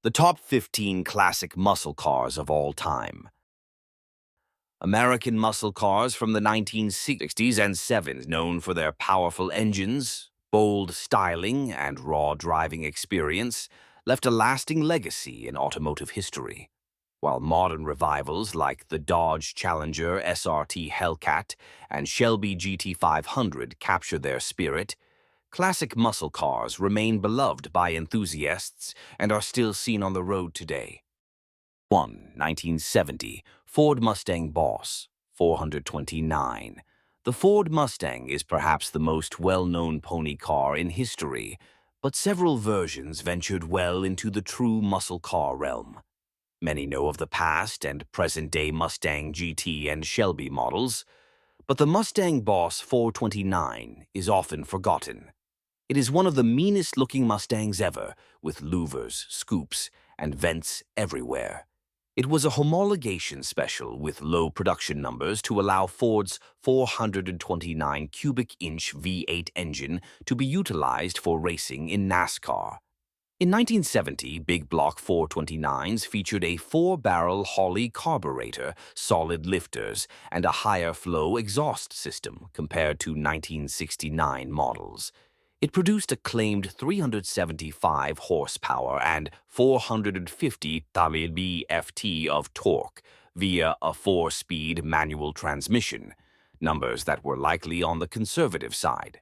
The top 15 classic muscle cars of all time. American muscle cars from the 1960s and 70s, known for their powerful engines, bold styling, and raw driving experience, left a lasting legacy in automotive history. While modern revivals like the Dodge Challenger SRT Hellcat and Shelby GT500 capture their spirit, classic muscle cars remain beloved by enthusiasts and are still seen on the road today. 1. 1970 Ford Mustang Boss 429. The Ford Mustang is perhaps the most well-known pony car in history, but several versions ventured well into the true muscle car realm. Many know of the past and present-day Mustang GT and Shelby models, but the Mustang Boss 429 is often forgotten. It is one of the meanest-looking Mustangs ever, with louvers, scoops, and vents everywhere. It was a homologation special with low production numbers to allow Ford's 429 cubic inch V8 engine to be utilized for racing in NASCAR. In 1970, big block 429s featured a 4-barrel Holley carburetor, solid lifters, and a higher flow exhaust system compared to 1969 models. It produced a claimed 375 horsepower and 450 lb-ft of torque via a 4-speed manual transmission, numbers that were likely on the conservative side.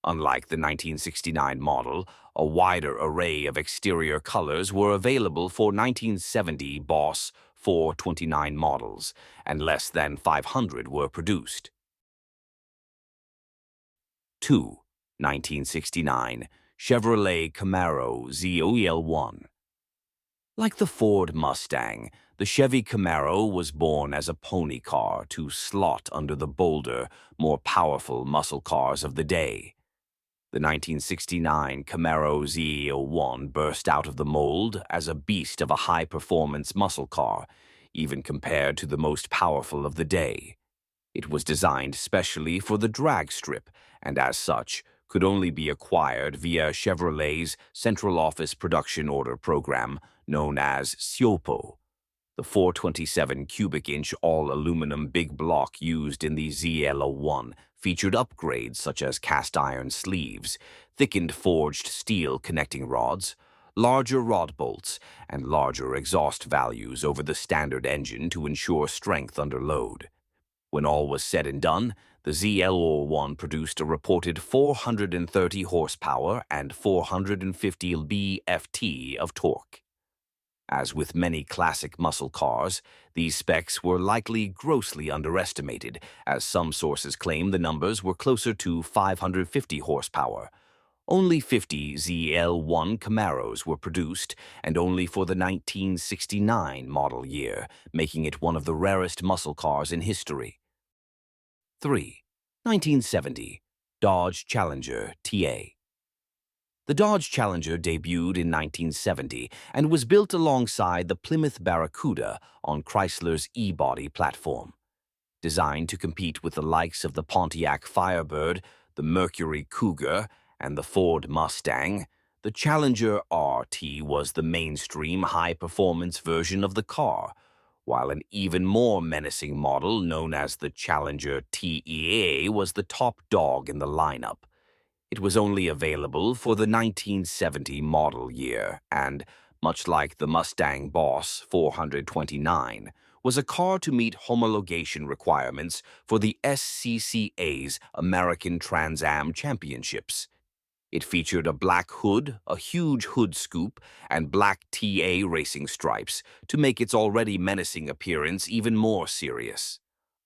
Unlike the 1969 model, a wider array of exterior colors were available for 1970 Boss 429 models, and less than 500 were produced. 2. 1969 Chevrolet Camaro ZL1. Like the Ford Mustang, the Chevy Camaro was born as a pony car to slot under the bolder, more powerful muscle cars of the day. The 1969 Camaro ZL1 burst out of the mold as a beast of a high-performance muscle car, even compared to the most powerful of the day. It was designed specially for the drag strip, and as such, could only be acquired via Chevrolet's Central Office Production Order Program, known as SIOPO. The 427 cubic inch all-aluminum big block used in the ZL01 featured upgrades such as cast-iron sleeves, thickened forged steel connecting rods, larger rod bolts, and larger exhaust values over the standard engine to ensure strength under load. When all was said and done, the ZL01 produced a reported 430 horsepower and 450 lb-ft of torque. As with many classic muscle cars, these specs were likely grossly underestimated, as some sources claim the numbers were closer to 550 horsepower. Only 50 ZL1 Camaros were produced, and only for the 1969 model year, making it one of the rarest muscle cars in history. 3. 1970 Dodge Challenger TA. The Dodge Challenger debuted in 1970 and was built alongside the Plymouth Barracuda on Chrysler's E-Body platform. Designed to compete with the likes of the Pontiac Firebird, the Mercury Cougar, and the Ford Mustang, the Challenger RT was the mainstream high-performance version of the car, while an even more menacing model known as the Challenger TEA was the top dog in the lineup. It was only available for the 1970 model year and, much like the Mustang Boss 429, was a car to meet homologation requirements for the SCCA's American Trans Am Championships. It featured a black hood, a huge hood scoop, and black TA racing stripes to make its already menacing appearance even more serious.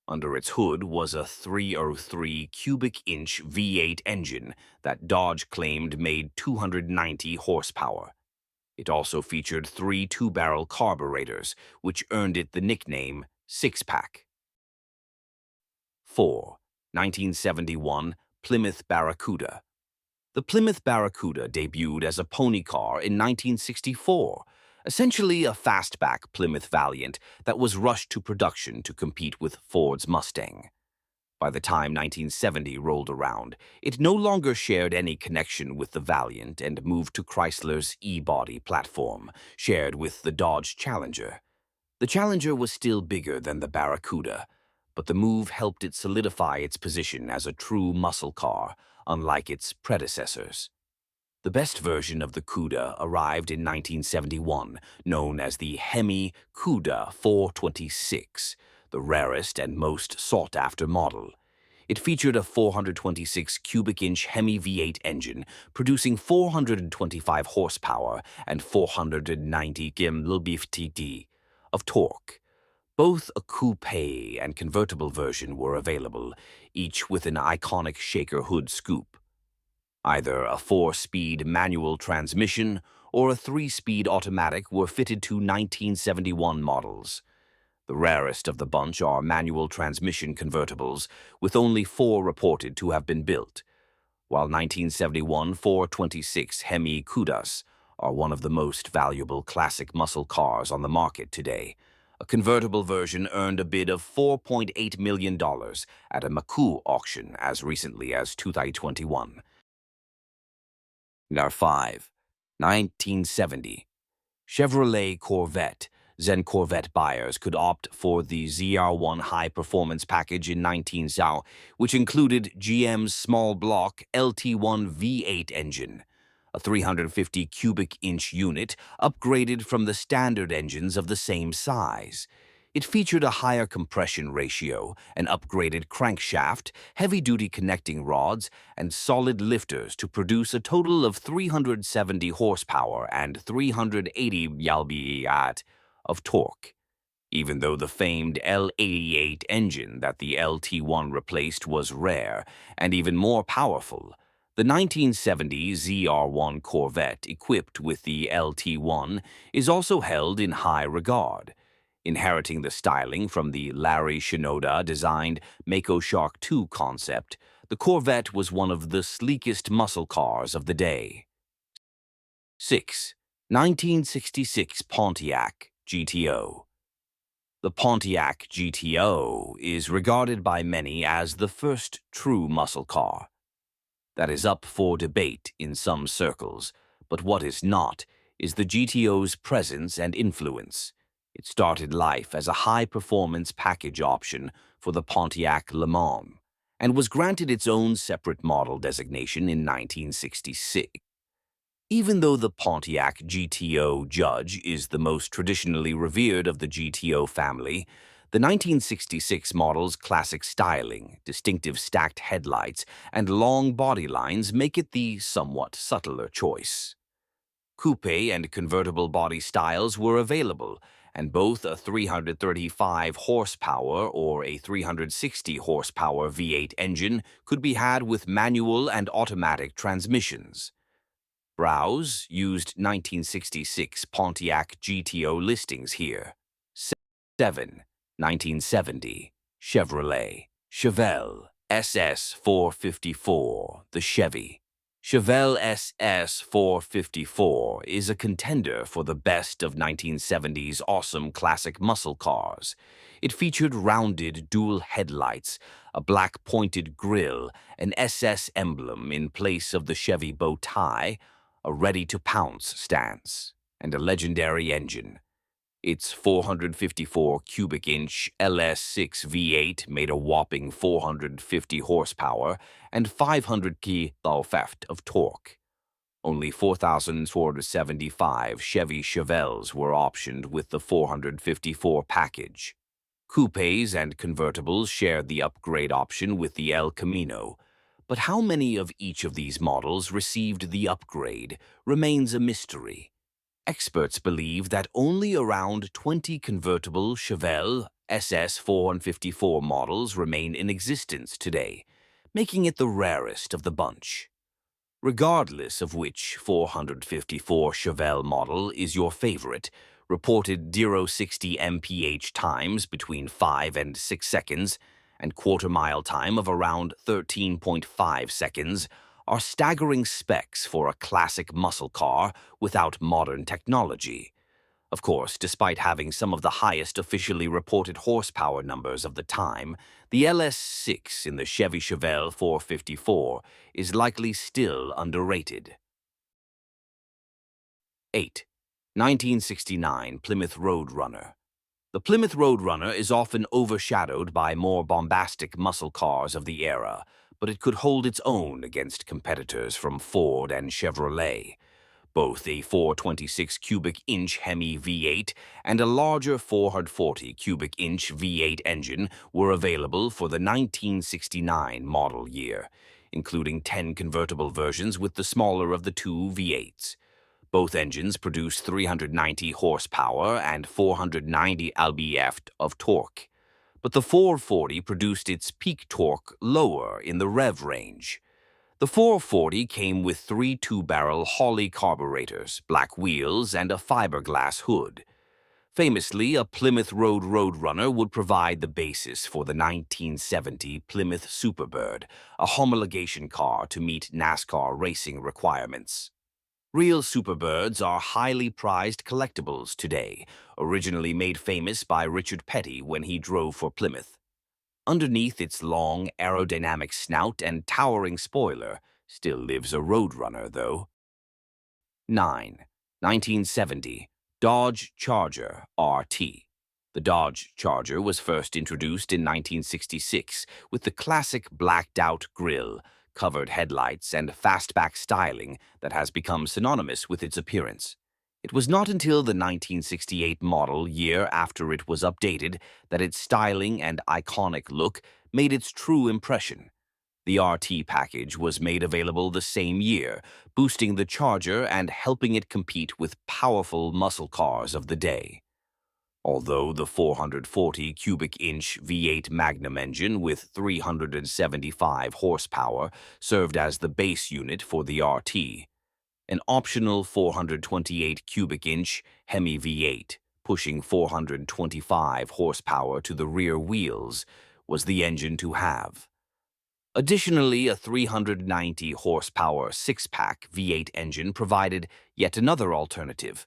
Under its hood was a 303 cubic inch V8 engine that Dodge claimed made 290 horsepower. It also featured 3 2-barrel carburetors, which earned it the nickname Six-Pack. 4. 1971 Plymouth Barracuda. The Plymouth Barracuda debuted as a pony car in 1964, essentially a fastback Plymouth Valiant that was rushed to production to compete with Ford's Mustang. By the time 1970 rolled around, it no longer shared any connection with the Valiant and moved to Chrysler's E-Body platform, shared with the Dodge Challenger. The Challenger was still bigger than the Barracuda, but the move helped it solidify its position as a true muscle car, unlike its predecessors. The best version of the Cuda arrived in 1971, known as the Hemi Cuda 426, the rarest and most sought-after model. It featured a 426 cubic inch Hemi V8 engine, producing 425 horsepower and 490 km/t of torque. Both a coupe and convertible version were available, each with an iconic shaker hood scoop. Either a 4-speed manual transmission or a 3-speed automatic were fitted to 1971 models. The rarest of the bunch are manual transmission convertibles, with only 4 reported to have been built, while 1971 426 Hemi Cudas are one of the most valuable classic muscle cars on the market today. A convertible version earned a bid of $4.8 million at a Makoo auction as recently as 2021. Number 5. 1970. Chevrolet Corvette. Zen Corvette buyers could opt for the ZR1 high-performance package in 1970, which included GM's small block LT1 V8 engine, a 350 cubic inch unit upgraded from the standard engines of the same size. It featured a higher compression ratio, an upgraded crankshaft, heavy-duty connecting rods, and solid lifters to produce a total of 370 horsepower and 380 lb of torque. Even though the famed L88 engine that the LT1 replaced was rare and even more powerful, the 1970 ZR1 Corvette equipped with the LT1 is also held in high regard. Inheriting the styling from the Larry Shinoda-designed Mako Shark II concept, the Corvette was one of the sleekest muscle cars of the day. 6. 1966 Pontiac GTO. The Pontiac GTO is regarded by many as the first true muscle car. That is up for debate in some circles, but what is not is the GTO's presence and influence. It started life as a high-performance package option for the Pontiac Le Mans and was granted its own separate model designation in 1966. Even though the Pontiac GTO Judge is the most traditionally revered of the GTO family, the 1966 model's classic styling, distinctive stacked headlights, and long body lines make it the somewhat subtler choice. Coupe and convertible body styles were available, and both a 335 horsepower or a 360 horsepower V8 engine could be had with manual and automatic transmissions. Browse used 1966 Pontiac GTO listings here. 7. 1970 Chevrolet Chevelle SS454, the Chevy. Chevelle SS454 is a contender for the best of 1970s awesome classic muscle cars. It featured rounded dual headlights, a black pointed grille, an SS emblem in place of the Chevy bow tie, a ready-to-pounce stance, and a legendary engine. Its 454 cubic inch LS6 V8 made a whopping 450 horsepower and 500 kW of torque. Only 4,475 Chevy Chevelles were optioned with the 454 package. Coupes and convertibles shared the upgrade option with the El Camino, but how many of each of these models received the upgrade remains a mystery. Experts believe that only around 20 convertible Chevelle SS454 models remain in existence today, making it the rarest of the bunch. Regardless of which 454 Chevelle model is your favorite, reported 0-60 mph times between 5 and 6 seconds and quarter-mile time of around 13.5 seconds are staggering specs for a classic muscle car without modern technology. Of course, despite having some of the highest officially reported horsepower numbers of the time, the LS6 in the Chevy Chevelle 454 is likely still underrated. 8. 1969 Plymouth Roadrunner. The Plymouth Roadrunner is often overshadowed by more bombastic muscle cars of the era, but it could hold its own against competitors from Ford and Chevrolet. Both a 426 cubic inch Hemi V8 and a larger 440 cubic inch V8 engine were available for the 1969 model year, including 10 convertible versions with the smaller of the two V8s. Both engines produced 390 horsepower and 490 lb-ft of torque, but the 440 produced its peak torque lower in the rev range. The 440 came with three two-barrel Holley carburetors, black wheels, and a fiberglass hood. Famously, a Plymouth Road Roadrunner would provide the basis for the 1970 Plymouth Superbird, a homologation car to meet NASCAR racing requirements. Real Superbirds are highly prized collectibles today, originally made famous by Richard Petty when he drove for Plymouth. Underneath its long, aerodynamic snout and towering spoiler still lives a Roadrunner, though. 9. 1970 Dodge Charger RT. The Dodge Charger was first introduced in 1966 with the classic blacked-out grille, covered headlights, and fastback styling that has become synonymous with its appearance. It was not until the 1968 model year after it was updated that its styling and iconic look made its true impression. The RT package was made available the same year, boosting the Charger and helping it compete with powerful muscle cars of the day. Although the 440 cubic inch V8 Magnum engine with 375 horsepower served as the base unit for the RT, an optional 428 cubic inch Hemi V8, pushing 425 horsepower to the rear wheels, was the engine to have. Additionally, a 390 horsepower six-pack V8 engine provided yet another alternative.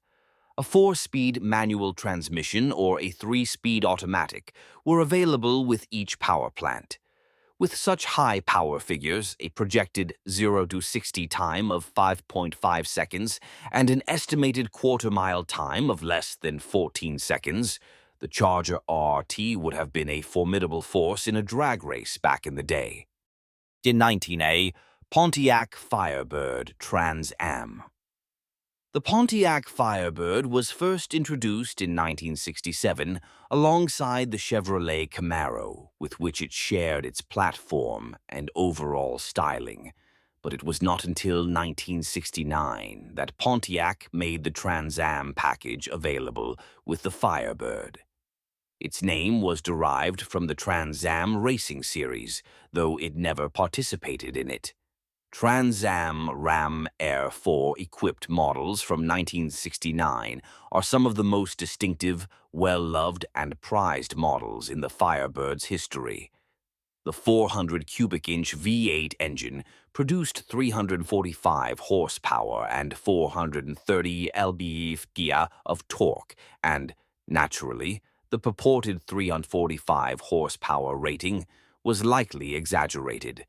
A 4-speed manual transmission or a 3-speed automatic were available with each power plant. With such high power figures, a projected 0 to 60 time of 5.5 seconds, and an estimated quarter-mile time of less than 14 seconds, the Charger RT would have been a formidable force in a drag race back in the day. In 19A, Pontiac Firebird Trans Am. The Pontiac Firebird was first introduced in 1967 alongside the Chevrolet Camaro, with which it shared its platform and overall styling. But it was not until 1969 that Pontiac made the Trans Am package available with the Firebird. Its name was derived from the Trans Am racing series, though it never participated in it. Trans Am Ram Air 4 equipped models from 1969 are some of the most distinctive, well-loved, and prized models in the Firebird's history. The 400 cubic inch V8 engine produced 345 horsepower and 430 lb-ft of torque, and, naturally, the purported 345 horsepower rating was likely exaggerated.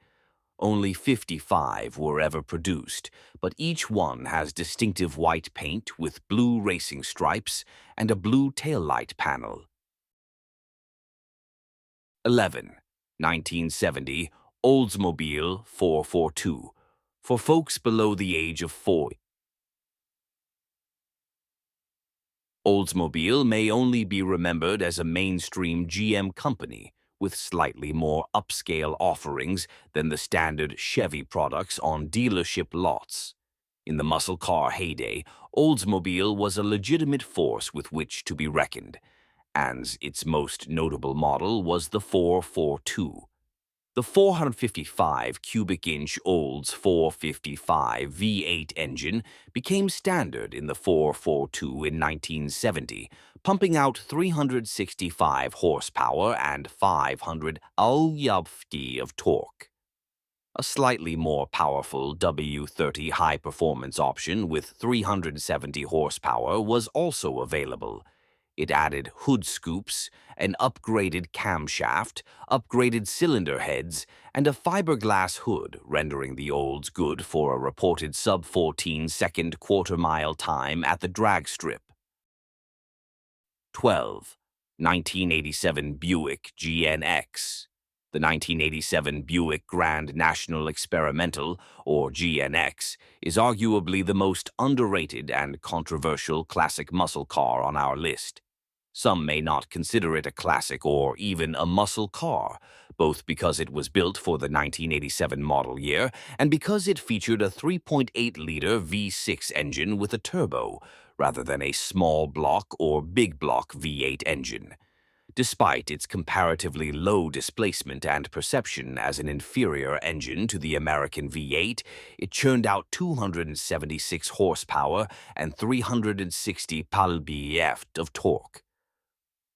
Only 55 were ever produced, but each one has distinctive white paint with blue racing stripes and a blue taillight panel. 11. 1970 Oldsmobile 442. For folks below the age of 4. Oldsmobile may only be remembered as a mainstream GM company, with slightly more upscale offerings than the standard Chevy products on dealership lots. In the muscle car heyday, Oldsmobile was a legitimate force with which to be reckoned, and its most notable model was the 442. The 455 cubic inch Olds 455 V8 engine became standard in the 442 in 1970, pumping out 365 horsepower and 500 lb-ft of torque. A slightly more powerful W30 high-performance option with 370 horsepower was also available. It added hood scoops, an upgraded camshaft, upgraded cylinder heads, and a fiberglass hood, rendering the Olds good for a reported sub-14-second quarter-mile time at the drag strip. 12. 1987 Buick GNX. The 1987 Buick Grand National Experimental, or GNX, is arguably the most underrated and controversial classic muscle car on our list. Some may not consider it a classic or even a muscle car, both because it was built for the 1987 model year and because it featured a 3.8-liter V6 engine with a turbo, rather than a small block or big block V8 engine. Despite its comparatively low displacement and perception as an inferior engine to the American V8, it churned out 276 horsepower and 360 pound-feet of torque.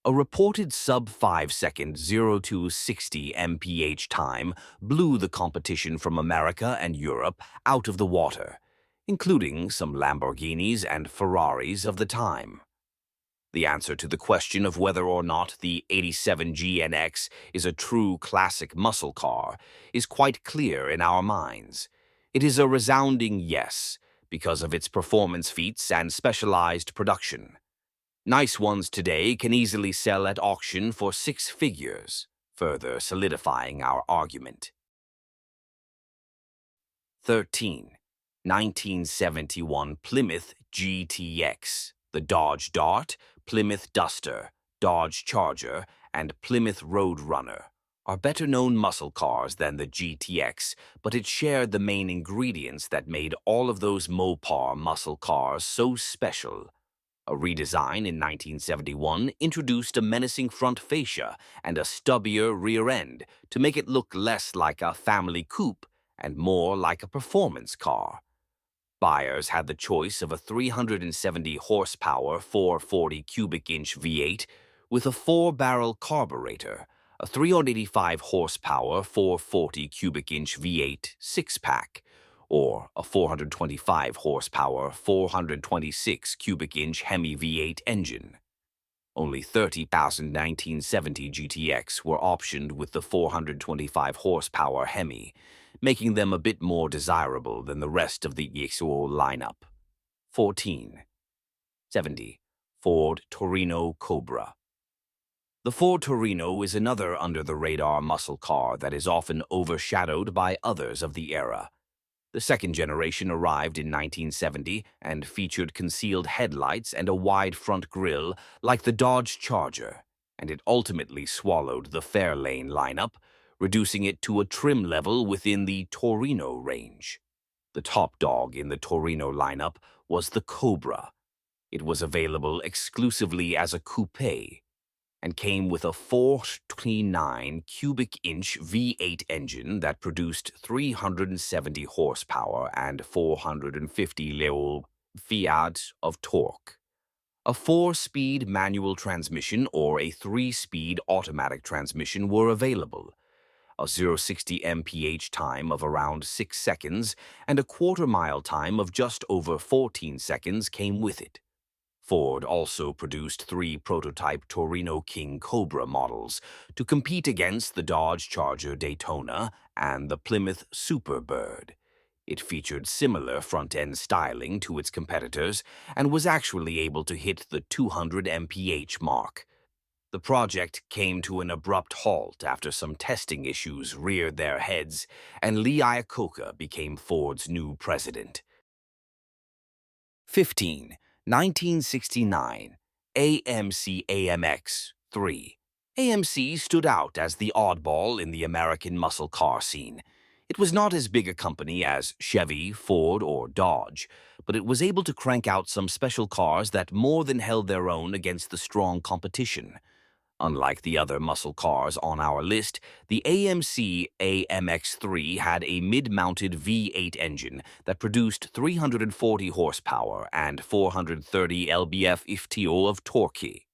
A reported sub-5-second 0 to 60 mph time blew the competition from America and Europe out of the water, including some Lamborghinis and Ferraris of the time. The answer to the question of whether or not the 87 GNX is a true classic muscle car is quite clear in our minds. It is a resounding yes, because of its performance feats and specialized production. Nice ones today can easily sell at auction for 6 figures, further solidifying our argument. 13. 1971 Plymouth GTX. The Dodge Dart, Plymouth Duster, Dodge Charger, and Plymouth Roadrunner are better-known muscle cars than the GTX, but it shared the main ingredients that made all of those Mopar muscle cars so special. A redesign in 1971 introduced a menacing front fascia and a stubbier rear end to make it look less like a family coupe and more like a performance car. Buyers had the choice of a 370 horsepower 440 cubic inch V8 with a 4-barrel carburetor, a 385 horsepower 440 cubic inch V8 6-pack, or a 425 horsepower 426 cubic inch Hemi V8 engine. Only 30,000 1970 GTX were optioned with the 425 horsepower Hemi, making them a bit more desirable than the rest of the EXO lineup. 14. 70. Ford Torino Cobra. The Ford Torino is another under-the-radar muscle car that is often overshadowed by others of the era. The second generation arrived in 1970 and featured concealed headlights and a wide front grille like the Dodge Charger, and it ultimately swallowed the Fairlane lineup, reducing it to a trim level within the Torino range. The top dog in the Torino lineup was the Cobra. It was available exclusively as a coupe and came with a 429 cubic inch V8 engine that produced 370 horsepower and 450 pound-feet of torque. A 4-speed manual transmission or a 3-speed automatic transmission were available. A 0-60 mph time of around 6 seconds and a quarter-mile time of just over 14 seconds came with it. Ford also produced 3 prototype Torino King Cobra models to compete against the Dodge Charger Daytona and the Plymouth Superbird. It featured similar front-end styling to its competitors and was actually able to hit the 200 mph mark. The project came to an abrupt halt after some testing issues reared their heads, and Lee Iacocca became Ford's new president. 15. 1969 AMC AMX 3. AMC stood out as the oddball in the American muscle car scene. It was not as big a company as Chevy, Ford, or Dodge, but it was able to crank out some special cars that more than held their own against the strong competition. Unlike the other muscle cars on our list, the AMC AMX3 had a mid-mounted V8 engine that produced 340 horsepower and 430 lb-ft of torque.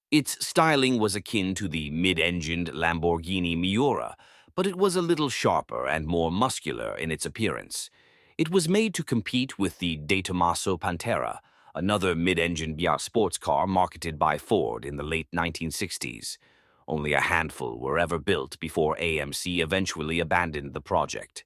Its styling was akin to the mid-engined Lamborghini Miura, but it was a little sharper and more muscular in its appearance. It was made to compete with the De Tomaso Pantera, another mid-engine sports car marketed by Ford in the late 1960s. Only a handful were ever built before AMC eventually abandoned the project.